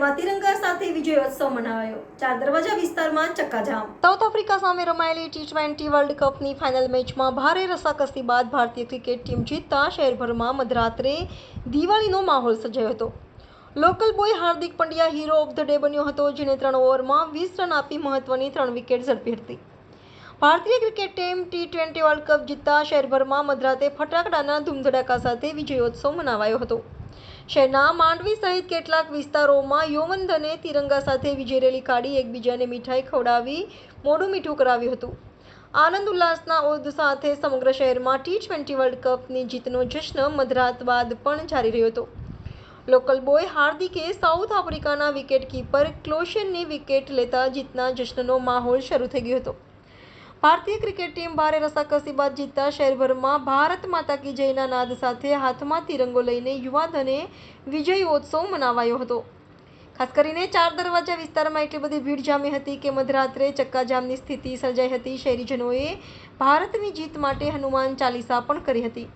હાથમાં તિરંગા સાથે વિજયોત્સવ મનાવાયો। ચાર દરવાજા વિસ્તારમાં ચક્કાજામ। સાઉથ આફ્રિકા સામે રમાયેલી T20 વર્લ્ડ કપની ફાઇનલ મેચમાં ભારે રસાકસી બાદ ભારતીય ક્રિકેટ ટીમ જીતતા શહેરભરમાં મધરાત્રે દિવાળીનો માહોલ સર્જાયો હતો। Local boy Hardik Pandya hero of the day બન્યો હતો, જેને 3 ઓવરમાં 20 રન આપી મહત્વની 3 વિકેટ ઝડપી હતી। ભારતીય cricket team T20 world cup જીતતા શહેરભરમાં મધરાતે ફટાકડાના ધૂમધડાકા સાથે વિજયોત્સવ મનાવાયો હતો। શહેરના માંડવી સહિત કેટલાક વિસ્તારોમાં યૌવનધને તિરંગા સાથે વિજય રેલી કાઢી એકબીજાને મીઠાઈ ખવડાવી મોઢું મીઠું કરાવ્યું હતું। આનંદ ઉલ્લાસના ઓજ સાથે સમગ્ર શહેરમાં T20 વર્લ્ડ કપની જીતનો જશ્ન મધરાત બાદ પણ જારી રહ્યો હતો। લોકલ બોય હાર્દિકે સાઉથ આફ્રિકાના વિકેટકીપર ક્લોશનની વિકેટ લેતા જીતના જશ્નનો માહોલ શરૂ થઈ ગયો હતો। ભારતીય ક્રિકેટ ટીમ ભારે રસાકસી બાદ જીતતા શહેરભરમાં ભારત માતા કી જયના નાદ સાથે હાથમાં તિરંગો લઈને યુવાધને વિજયોત્સવ મનાવાયો હતો। ખાસ કરીને ચાર દરવાજા વિસ્તારમાં એટલી બધી ભીડ જામી હતી કે મધરાત્રે ચક્કાજામની સ્થિતિ સર્જાઈ હતી। શહેરીજનોએ ભારતની જીત માટે હનુમાન ચાલીસા પણ કરી હતી।